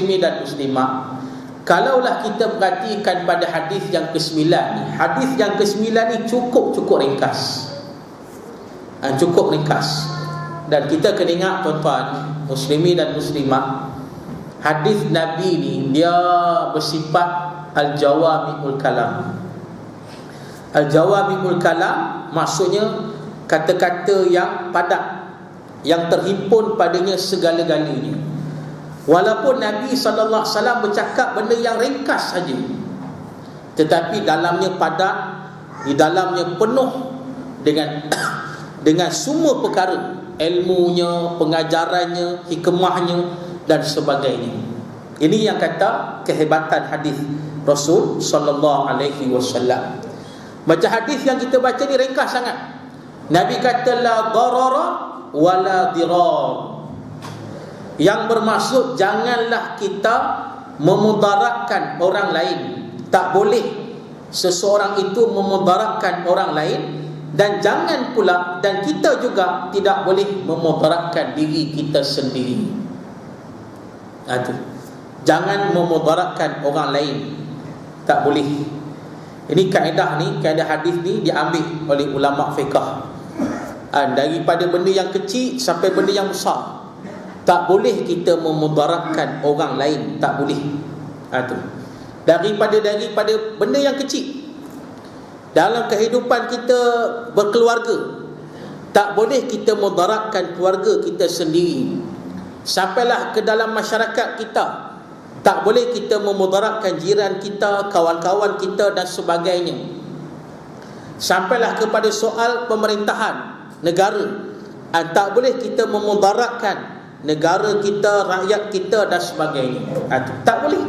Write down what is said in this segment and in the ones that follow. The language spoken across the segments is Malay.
muslimin dan muslimat, kalaulah kita perhatikan pada hadis yang ke-9 ni, hadis yang ke-9 ni cukup ringkas. Cukup ringkas. Dan kita kena ingat tuan-tuan, muslimin dan muslimat, hadis Nabi ni dia bersifat al-jawami'ul kalam. Al-jawami'ul kalam maksudnya kata-kata yang padat, yang terhimpun padanya segala-galanya. Walaupun Nabi SAW bercakap benda yang ringkas saja, tetapi dalamnya padat, di dalamnya penuh dengan semua perkara, ilmunya, pengajarannya, hikmahnya dan sebagainya. Ini yang kata kehebatan hadis Rasul sallallahu alaihi wasallam. Macam hadis yang kita baca ni ringkas sangat. Nabi kata la darara wala dirar. Yang bermaksud janganlah kita memudaratkan orang lain. Tak boleh seseorang itu memudaratkan orang lain, dan jangan pula, dan kita juga tidak boleh memudaratkan diri kita sendiri. Itu. Jangan memudaratkan orang lain. Tak boleh. Ini kaedah ni, kaedah hadis ni diambil oleh ulama fiqh. Daripada benda yang kecil sampai benda yang besar, tak boleh kita memudaratkan orang lain, tak boleh. Itu. Daripada benda yang kecil dalam kehidupan kita berkeluarga, tak boleh kita mudaratkan keluarga kita sendiri. Sampailah ke dalam masyarakat kita, tak boleh kita memudaratkan jiran kita, kawan-kawan kita dan sebagainya. Sampailah kepada soal pemerintahan negara, tak boleh kita memudaratkan negara kita, rakyat kita dan sebagainya. Tak boleh.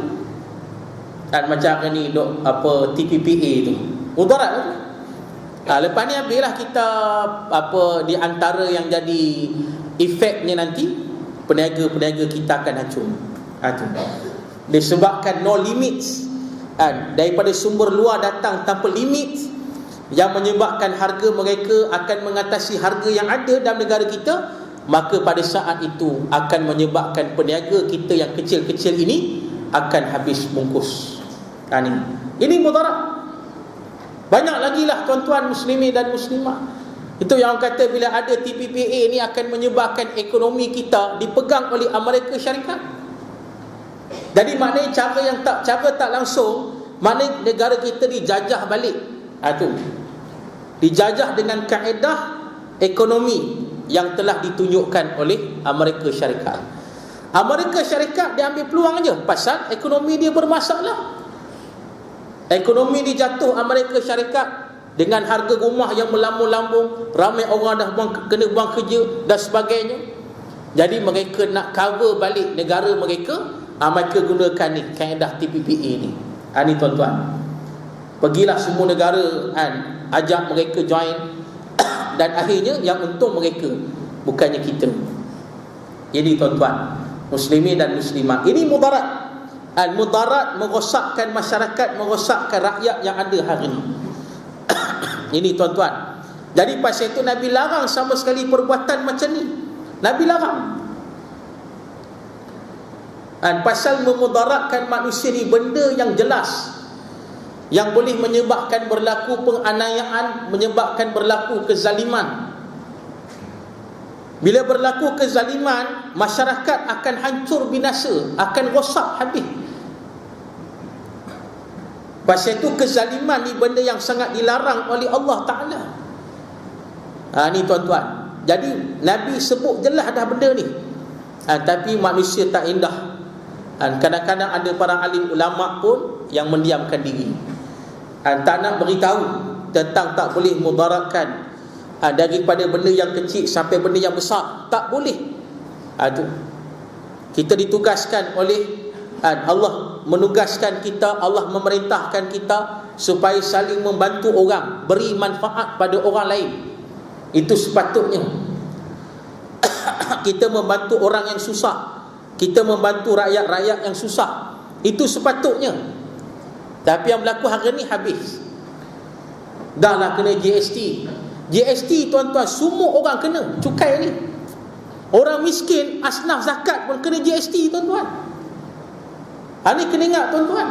Dan macam ni dok TPPA tu, mudarat tu. Lepas ni habislah kita di antara yang jadi efeknya nanti, peniaga-peniaga kita akan hancur. Disebabkan no limits, daripada sumber luar datang tanpa limit, yang menyebabkan harga mereka akan mengatasi harga yang ada dalam negara kita, maka pada saat itu akan menyebabkan peniaga kita yang kecil-kecil ini akan habis bungkus. Ini mudarat. Banyak lagi lah tuan-tuan muslimin dan muslimat. Itu yang kata bila ada TPPA ni akan menyebabkan ekonomi kita dipegang oleh Amerika Syarikat. Jadi maknanya cara tak langsung, maknanya negara kita dijajah balik. Itu dijajah dengan kaedah ekonomi yang telah ditunjukkan oleh Amerika Syarikat. Amerika Syarikat dia ambil peluang aja pasal ekonomi dia bermasalah. Ekonomi dijatuh Amerika Syarikat dengan harga rumah yang melambung-lambung, ramai orang dah kena buang kerja dan sebagainya. Jadi mereka nak cover balik negara mereka, mereka gunakan ni kaedah TPPA ni. Ni tuan-tuan, pergilah semua negara ajak mereka join, dan akhirnya yang untung mereka, bukannya kita. Ini tuan-tuan muslimin dan muslimat, ini mudarat. Mudarat merosakkan masyarakat, merosakkan rakyat yang ada hari ini. Ini tuan-tuan. Jadi pasal itu Nabi larang sama sekali perbuatan macam ni. Nabi larang. Pasal memudaratkan manusia ni benda yang jelas, yang boleh menyebabkan berlaku penganiayaan, menyebabkan berlaku kezaliman. Bila berlaku kezaliman, masyarakat akan hancur binasa, akan rosak habis. Pasal itu kezaliman ni benda yang sangat dilarang oleh Allah Ta'ala. Ni tuan-tuan. Jadi Nabi sebut jelas dah benda ni. Tapi manusia tak indah. Kadang-kadang ada para alim ulama pun yang mendiamkan diri, tak nak beritahu tentang tak boleh mudaratkan, daripada benda yang kecil sampai benda yang besar, tak boleh. Kita ditugaskan oleh Allah, menugaskan kita, Allah memerintahkan kita supaya saling membantu orang, beri manfaat pada orang lain. Itu sepatutnya. Kita membantu orang yang susah, kita membantu rakyat-rakyat yang susah, itu sepatutnya. Tapi yang berlaku hari ni habis. Dah lah kena GST. GST tuan-tuan, semua orang kena cukai ni. Orang miskin, asnaf zakat pun kena GST tuan-tuan. Ini kena ingat tuan-tuan.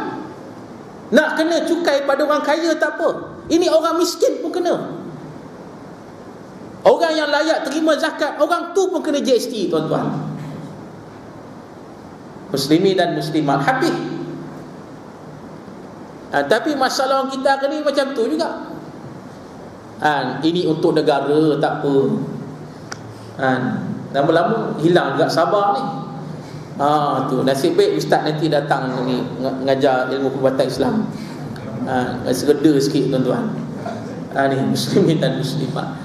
Nak kena cukai pada orang kaya tak apa, ini orang miskin pun kena. Orang yang layak terima zakat, orang tu pun kena GST tuan-tuan. Muslimin dan muslimat habis. Tapi masalah orang kita hari ni macam tu juga. Ini untuk negara tak apa. Lama-lama hilang juga sabar ni. Tu nasib baik ustaz nanti datang ni mengajar ilmu perubatan Islam. Sereda sikit tuan-tuan. Ni muslimin dan muslimat.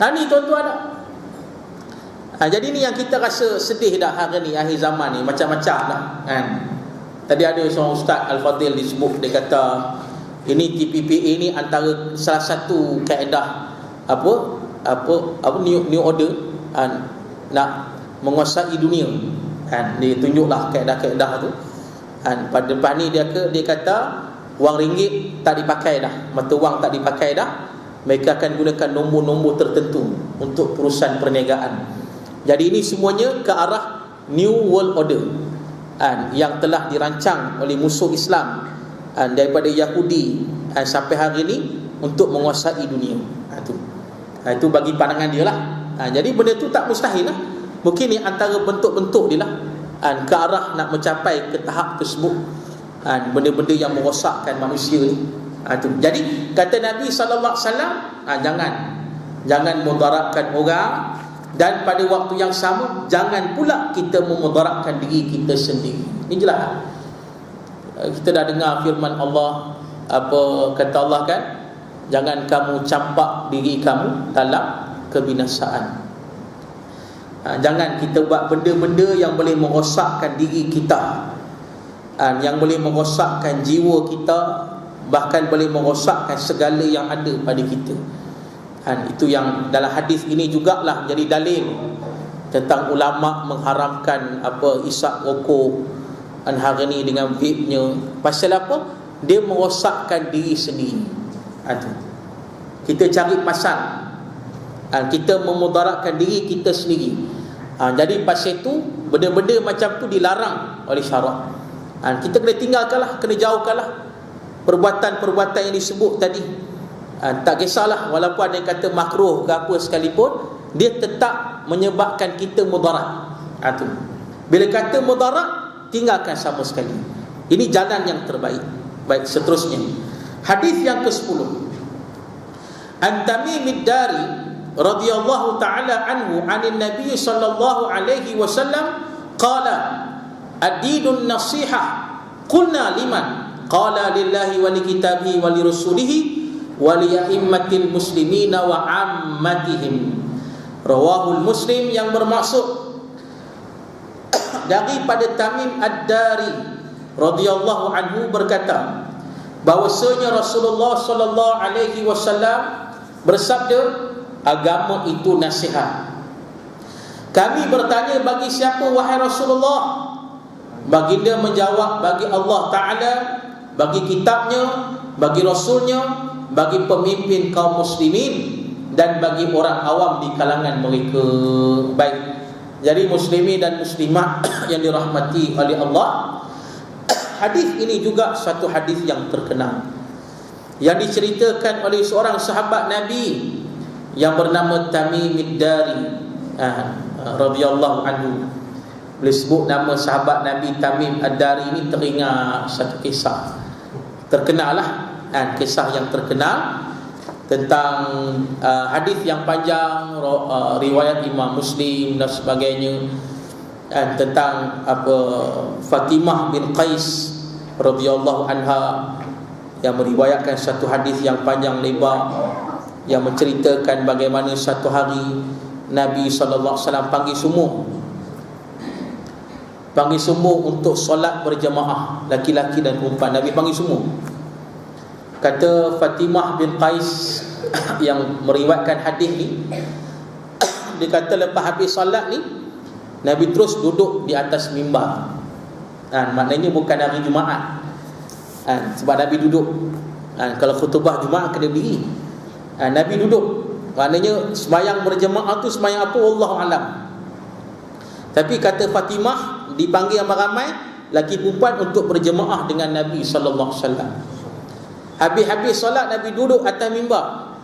Ni tuan-tuan. Jadi ni yang kita rasa sedih dah hari ni, akhir zaman ni, macam-macam dah kan. Tadi ada seorang ustaz Al-Fadhil disebut, dia kata ini TPPA ni antara salah satu kaedah new order nak menguasai dunia kan. Dia tunjuklah kaedah-kaedah tu kan. Pada depan ni dia kata wang ringgit tak dipakai dah, mata wang tak dipakai dah, mereka akan gunakan nombor-nombor tertentu untuk perusahaan perniagaan. Jadi ini semuanya ke arah New World Order yang telah dirancang oleh musuh Islam daripada Yahudi sampai hari ini untuk menguasai dunia. Itu bagi pandangan dia lah. Jadi benda tu tak mustahil lah. Mungkin ni antara bentuk-bentuk dia lah ke arah nak mencapai ke tahap tersebut. Benda-benda yang merosakkan manusia ni. Jadi kata Nabi SAW, jangan mudaratkan orang, dan pada waktu yang sama jangan pula kita memudaratkan diri kita sendiri. Ini jelas. Kita dah dengar firman Allah, apa kata Allah kan, jangan kamu campak diri kamu dalam kebinasaan. Jangan kita buat benda-benda yang boleh merosakkan diri kita, yang boleh merosakkan jiwa kita, bahkan boleh merosakkan segala yang ada pada kita. Itu yang dalam hadis ini jugalah jadi dalil tentang ulama mengharamkan isap rokok hari ni dengan vape-nya. Pasal apa? Dia merosakkan diri sendiri. Kita cari pasal, kita memudaratkan diri kita sendiri. Jadi pasal itu benda-benda macam tu dilarang oleh syarak. Kita kena tinggalkanlah, kena jauhkanlah perbuatan-perbuatan yang disebut tadi. Tak kisahlah walaupun ada yang kata makruh ke apa sekalipun, dia tetap menyebabkan kita mudarat. Bila kata mudarat, tinggalkan sama sekali. Ini jalan yang terbaik. Baik, seterusnya hadis yang ke-10. An Tamim ad-Dari radhiyallahu ta'ala anhu 'anil Nabi sallallahu alaihi wasallam qala ad-dinun nasihah. Qulna liman? Qala lillahi wa likitabihi wa lirasulihi wa liya'immatil muslimina wa ammatihim. Rawahul Muslim, yang bermaksud daripada Tamim ad-Dari radhiyallahu anhu berkata bahwasanya Rasulullah sallallahu alaihi wasallam bersabda, agama itu nasihat. Kami bertanya, bagi siapa wahai Rasulullah? Baginda menjawab, bagi Allah Ta'ala, bagi kitabnya, bagi rasulnya, bagi pemimpin kaum muslimin, dan bagi orang awam di kalangan mereka. Baik, jadi muslimin dan muslimat yang dirahmati oleh Allah, hadis ini juga satu hadis yang terkenal yang diceritakan oleh seorang sahabat Nabi yang bernama Tamim ad-Dari radhiyallahu anhu. Boleh sebut nama sahabat Nabi Tamim ad-Dari ini, teringat satu kisah terkenal lah, kisah yang terkenal tentang hadis yang panjang, riwayat Imam Muslim dan sebagainya, tentang Fatimah bin Qais radhiyallahu anha yang meriwayatkan satu hadis yang panjang lebar yang menceritakan bagaimana satu hari Nabi sallallahu alaihi wasallam panggil semua untuk solat berjemaah, laki-laki dan perempuan. Nabi panggil semua. Kata Fatimah bin Qais yang meriwayatkan hadis ni, dia kata lepas habis solat ni, Nabi terus duduk di atas mimbar. Maknanya bukan hari Jumaat. Sebab Nabi duduk. Kalau khutbah Jumaat kena berdiri. Nabi duduk. Maknanya sembahyang berjemaah tu sembahyang apa, Wallahu alam. Tapi kata Fatimah dipanggil ramai-ramai, laki perempuan untuk berjemaah dengan Nabi sallallahu alaihi wasallam. Habis-habis solat, Nabi duduk atas mimbar.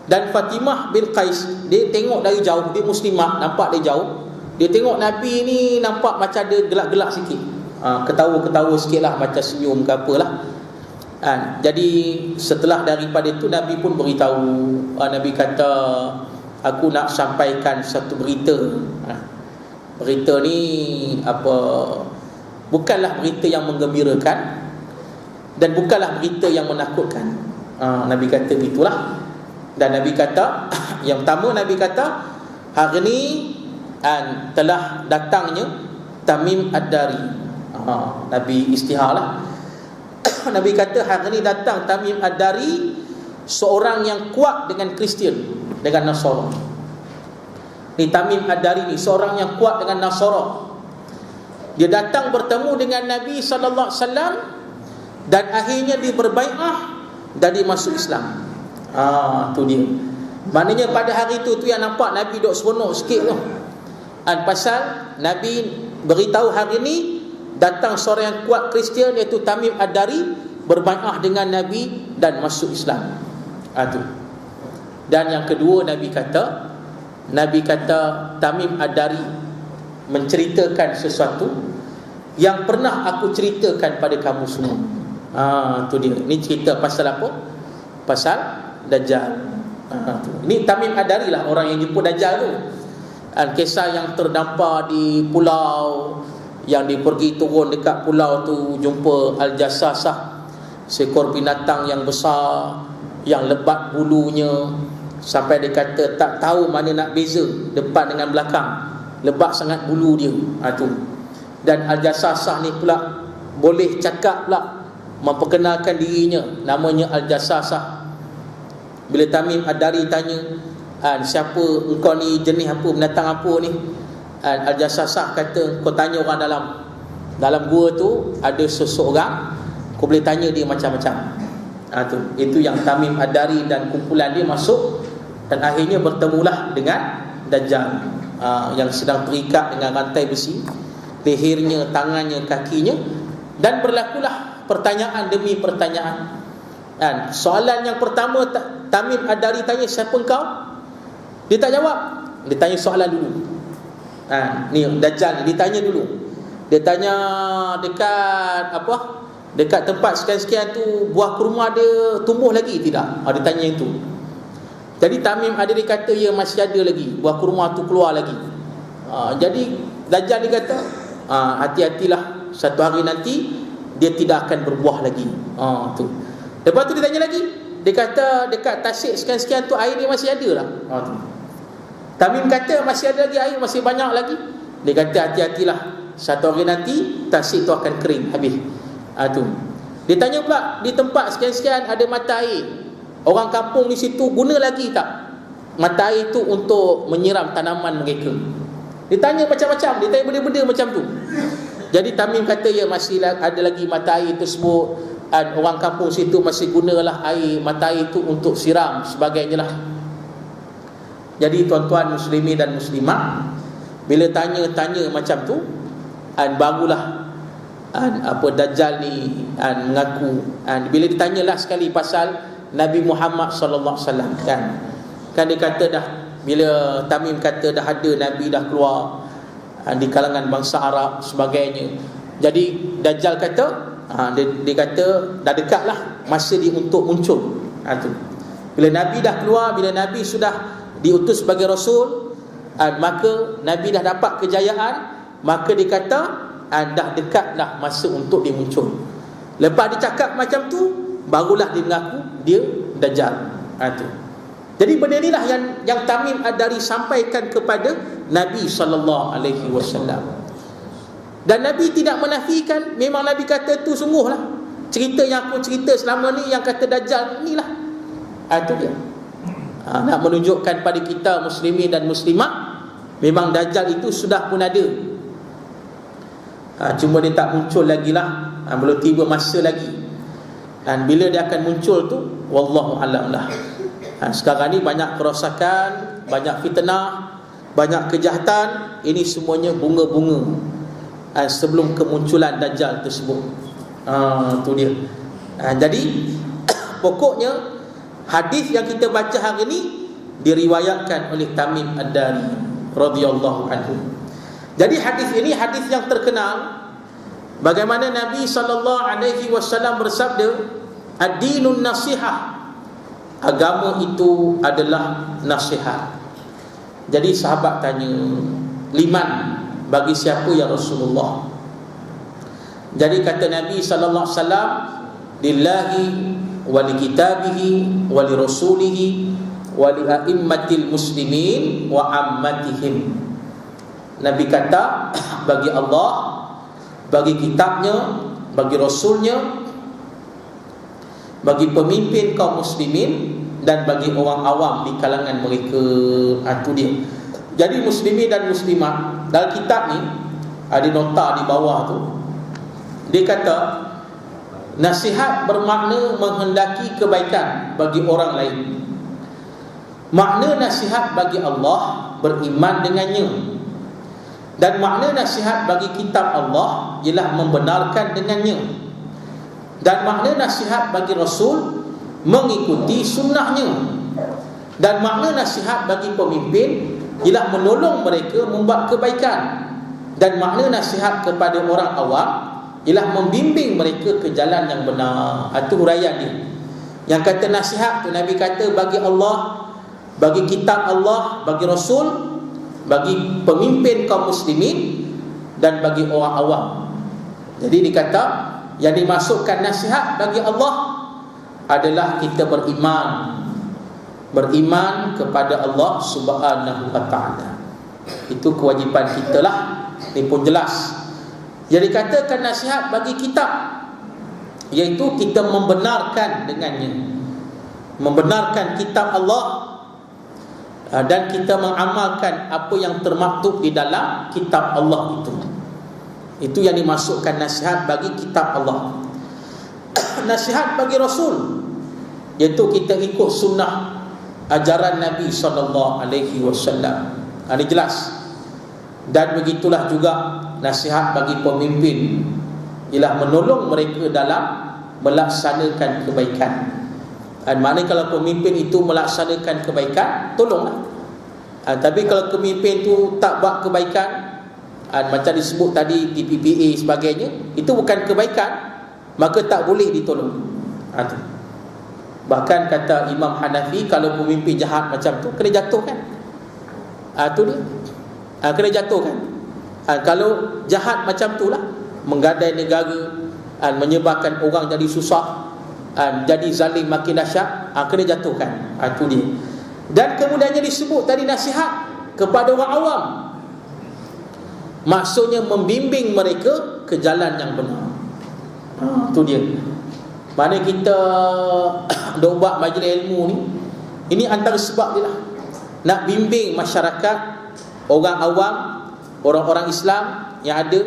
Dan Fatimah bin Qais, dia tengok dari jauh, dia muslimah, nampak dari jauh. Dia tengok Nabi ni nampak macam ada gelak-gelak sikit. Ketawa-ketawa sikit lah, macam senyum ke apalah. Jadi setelah daripada itu, Nabi pun beritahu. Nabi kata, aku nak sampaikan satu berita. Berita ni bukanlah berita yang menggembirakan dan bukanlah berita yang menakutkan. Nabi kata begitulah. Dan Nabi kata, yang pertama Nabi kata, hari ni telah datangnya Tamim Ad-Dari. Nabi istiharlah. Nabi kata, hari ni datang Tamim Ad-Dari, seorang yang kuat dengan Kristian, dengan Nasara. Ni Tamim Ad-Dari ni seorang yang kuat dengan Nasara. Dia datang bertemu dengan Nabi sallallahu alaihi wasallam dan akhirnya dia berbai'ah dan dia masuk Islam. Tu dia. Maknanya pada hari tu yang nampak Nabi duk seronok sikit tu. Pasal Nabi beritahu hari ni datang seorang yang kuat Kristian, iaitu Tamim Ad-Dari, berbai'ah dengan Nabi dan masuk Islam. Tu. Dan yang kedua Nabi kata Tamim Ad-Dari menceritakan sesuatu yang pernah aku ceritakan pada kamu semua. Tu dia. Ini cerita pasal apa? Pasal Dajjal. Ini Tamim Ad-Dari lah orang yang jemput Dajjal tu. Kisah yang terdampar di pulau, yang dia pergi turun dekat pulau tu, jumpa Al-Jassasah, seekor binatang yang besar, yang lebat bulunya, sampai dia kata tak tahu mana nak beza depan dengan belakang, lebat sangat bulu dia. Tu. Dan Al-Jassasah ni pula boleh cakap pula, memperkenalkan dirinya, namanya Al-Jassasah. Bila Tamim Ad-Dari tanya, siapa engkau ni, jenis apa, binatang apa ni? Al-Jassasah kata, kau tanya orang dalam gua tu ada seseorang, kau boleh tanya dia macam-macam. Itu yang Tamim Ad-Dari dan kumpulan dia masuk, dan akhirnya bertemulah dengan Dajjal, yang sedang terikat dengan rantai besi, lehernya, tangannya, kakinya. Dan berlakulah pertanyaan demi pertanyaan. Soalan yang pertama Tamim Ad-Dari tanya, siapa engkau? Dia tak jawab. Dia tanya soalan dulu. Ni Dajjal ni ditanya dulu. Dia tanya dekat dekat tempat sekian-sekian tu buah kurma dia tumbuh lagi tidak? Dia tanya itu. Jadi Tamim Ad-Dari kata, ya masih ada lagi, buah kurma tu keluar lagi. Jadi Dajjal dia kata, hati-hatilah, satu hari nanti dia tidak akan berbuah lagi. Tu. Lepas tu dia tanya lagi. Dia kata dekat tasik sekian-sekian tu air dia masih ada lah. Tamim kata masih ada lagi air, masih banyak lagi. Dia kata hati-hatilah, satu hari nanti tasik tu akan kering habis. Tu. Dia tanya pula, di tempat sekian-sekian ada mata air, orang kampung di situ guna lagi tak mata air tu untuk menyiram tanaman mereka? Dia tanya macam-macam, dia tanya benda-benda macam tu. Jadi Tamim kata, ya masih ada lagi mata air tersebut, orang kampung situ masih gunalah air mata air itu untuk siram sebagainya lah. Jadi tuan-tuan muslimin dan muslimat, bila tanya-tanya macam tu, barulah Dajjal ni mengaku. Bila ditanyalah sekali pasal Nabi Muhammad sallallahu alaihi wasallam, kan dia kata dah, bila Tamim kata dah ada Nabi dah keluar di kalangan bangsa Arab sebagainya. Jadi Dajjal kata, dia kata dah dekatlah masa dia untuk muncul. Tu. Bila Nabi dah keluar, bila Nabi sudah diutus sebagai Rasul, maka Nabi dah dapat kejayaan, maka dia kata dah dekatlah masa untuk dia muncul. Lepas dia cakap macam tu, barulah dia mengaku dia Dajjal. Tu. Jadi benda inilah yang Tamim Ad-Dari sampaikan kepada Nabi SAW. Dan Nabi tidak menafikan. Memang Nabi kata tu sungguhlah, cerita yang aku cerita selama ni, yang kata Dajjal inilah. Itu dia. Nak menunjukkan pada kita muslimin dan muslimat, memang Dajjal itu sudah pun ada. Cuma dia tak muncul lagi lah, belum tiba masa lagi. Dan bila dia akan muncul tu, wallahu a'lam lah. Sekarang ni banyak kerosakan, banyak fitnah, banyak kejahatan. Ini semuanya bunga-bunga sebelum kemunculan Dajjal tersebut. Tu dia. Jadi pokoknya hadis yang kita baca hari ini diriwayatkan oleh Tamim Ad-Dari radhiyallahu anhu. Jadi hadis ini hadis yang terkenal, bagaimana Nabi SAW bersabda, ad-dinun nasihah, agama itu adalah nasihat. Jadi sahabat tanya, liman, bagi siapa ya Rasulullah? Jadi kata Nabi SAW, lillahi wa li kitabihi wa li rasulihi wa li a'immatil muslimin wa ammatihim. Nabi kata, bagi Allah, bagi kitabnya, bagi rasulnya, bagi pemimpin kaum muslimin, dan bagi orang awam di kalangan mereka. Itu dia. Jadi muslimin dan muslimat, dalam kitab ni ada nota di bawah tu, dia kata nasihat bermakna menghendaki kebaikan bagi orang lain. Makna nasihat bagi Allah beriman dengannya, dan makna nasihat bagi kitab Allah ialah membenarkan dengannya, dan makna nasihat bagi Rasul mengikuti sunnahnya, dan makna nasihat bagi pemimpin ialah menolong mereka membuat kebaikan, dan makna nasihat kepada orang awam ialah membimbing mereka ke jalan yang benar. Itu huraian dia. Yang kata nasihat tu Nabi kata bagi Allah, bagi kitab Allah, bagi Rasul, bagi pemimpin kaum muslimin, dan bagi orang awam. Jadi dikata yang dimasukkan nasihat bagi Allah adalah kita beriman kepada Allah Subhanahu wa ta'ala. Itu kewajipan kita lah. Ini pun jelas. Jadi dikatakan nasihat bagi kitab, iaitu kita membenarkan dengannya, membenarkan kitab Allah, dan kita mengamalkan apa yang termaktub di dalam kitab Allah itu. Itu yang dimasukkan nasihat bagi kitab Allah. Nasihat bagi Rasul, iaitu kita ikut sunnah ajaran Nabi SAW. Ini jelas. Dan begitulah juga nasihat bagi pemimpin, ialah menolong mereka dalam melaksanakan kebaikan. Dan maknanya kalau pemimpin itu melaksanakan kebaikan, tolonglah. Tapi kalau pemimpin itu tak buat kebaikan, macam disebut tadi di PPA sebagainya, itu bukan kebaikan, maka tak boleh ditolong. Bahkan kata Imam Hanafi, kalau pemimpin jahat macam tu kena jatuhkan. Itu dia, kena jatuhkan. Kalau jahat macam tu lah, menggadai negara, menyebabkan orang jadi susah, jadi zalim makin dahsyat, kena jatuhkan. Itu dia. Dan kemudiannya disebut tadi nasihat kepada orang awam, maksudnya membimbing mereka ke jalan yang benar. Itu dia. Mana kita dah buat majlis ilmu ni, ini antara sebab dia lah, nak bimbing masyarakat, orang awam, orang-orang Islam yang ada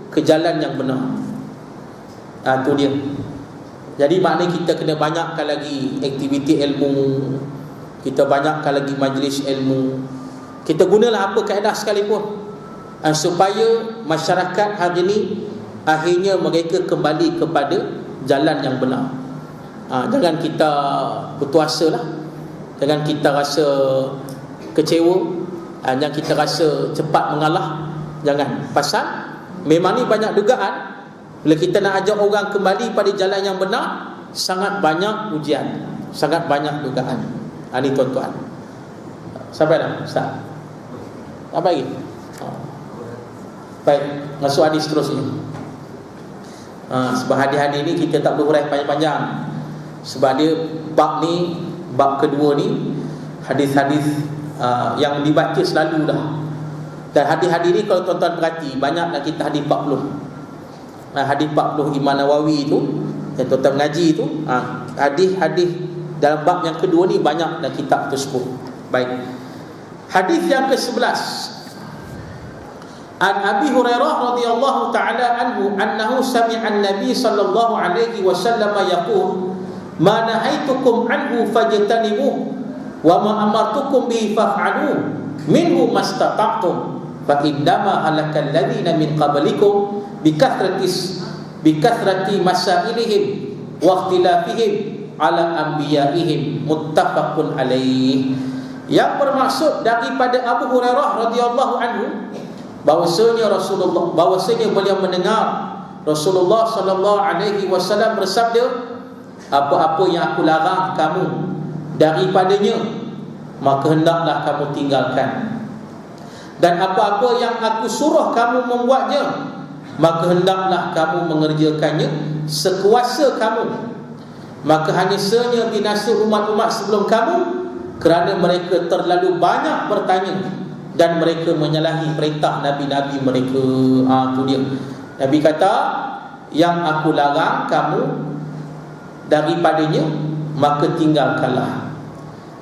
ke jalan yang benar. Itu dia. Jadi maknanya kita kena banyakkan lagi aktiviti ilmu, kita banyakkan lagi majlis ilmu, kita gunalah apa kaedah sekalipun, supaya masyarakat hari ini akhirnya mereka kembali kepada jalan yang benar. Jangan kita putus asa lah, jangan kita rasa kecewa, jangan kita rasa cepat mengalah. Jangan. Pasal memang ni banyak dugaan. Bila kita nak ajak orang kembali pada jalan yang benar, sangat banyak ujian, sangat banyak dugaan. Ini tuan-tuan. Sampai dah Ustaz? Apa lagi? Baik, masuk hadis seterusnya. Sebab hadis-hadis ni kita tak berhuraian panjang-panjang, sebab dia bab ni, bab kedua ni, hadis-hadis yang dibaca selalu dah. Dan hadis-hadis ni kalau tuan-tuan perhati, banyak dah kita hadis 40. Hadis 40 Imam Nawawi tu, yang tuan-tuan mengaji tu, hadis-hadis dalam bab yang kedua ni banyak dah kitab tersebut. Baik. Hadis yang ke-11. An Abi Hurairah radhiyallahu taala anhu annahu sami'a an-nabi sallallahu alaihi wasallam yaqul ma nahaitukum anhu fajtanibuh wa ma amartukum bihi faf'alu minhu mastata'tum fa indama halakal ladzina min qablikum bikathrati masailihim wa ikhtilafihim ala anbiya'ihim muttafaqun alaih. Yang bermaksud daripada Abu Hurairah radhiyallahu anhu bahwasanya beliau mendengar Rasulullah sallallahu alaihi wasallam bersabda, apa-apa yang aku larang kamu daripadanya, maka hendaklah kamu tinggalkan. Dan apa-apa yang aku suruh kamu membuatnya, maka hendaklah kamu mengerjakannya sekuasa kamu. Maka hanya saja binasa umat-umat sebelum kamu kerana mereka terlalu banyak bertanya dan mereka menyalahi perintah nabi-nabi mereka. Itu dia. Nabi kata, yang aku larang kamu daripadanya, maka tinggalkanlah.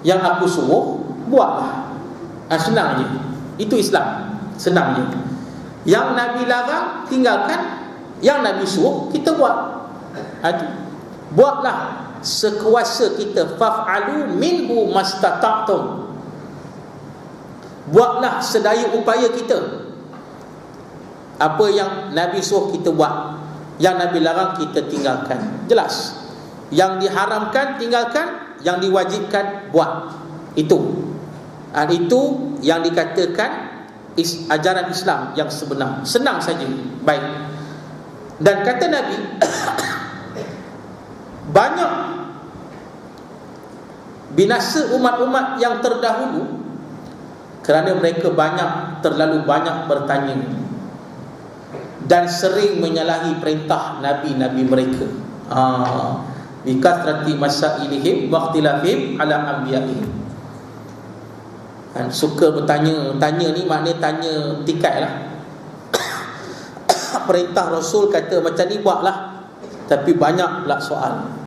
Yang aku suruh, buatlah. Senang je. Itu Islam. Senang je. Yang Nabi larang, tinggalkan. Yang Nabi suruh, kita buat. Buatlah sekuasa kita. Faf'alu minhu mastata'tum. Buatlah sedaya upaya kita. Apa yang Nabi suruh kita buat, yang Nabi larang kita tinggalkan. Jelas. Yang diharamkan tinggalkan, yang diwajibkan buat. Itu yang dikatakan ajaran Islam yang sebenar. Senang saja. Baik. Dan kata Nabi banyak binasa umat-umat yang terdahulu kerana mereka terlalu banyak bertanya dan sering menyalahi perintah nabi-nabi mereka. Bikathrati masailihim wa ikhtilafihim ala anbiya'ihim. Dan suka bertanya ni maknanya tanya tikai lah. Perintah Rasul kata macam ni buatlah, tapi banyak pula soal.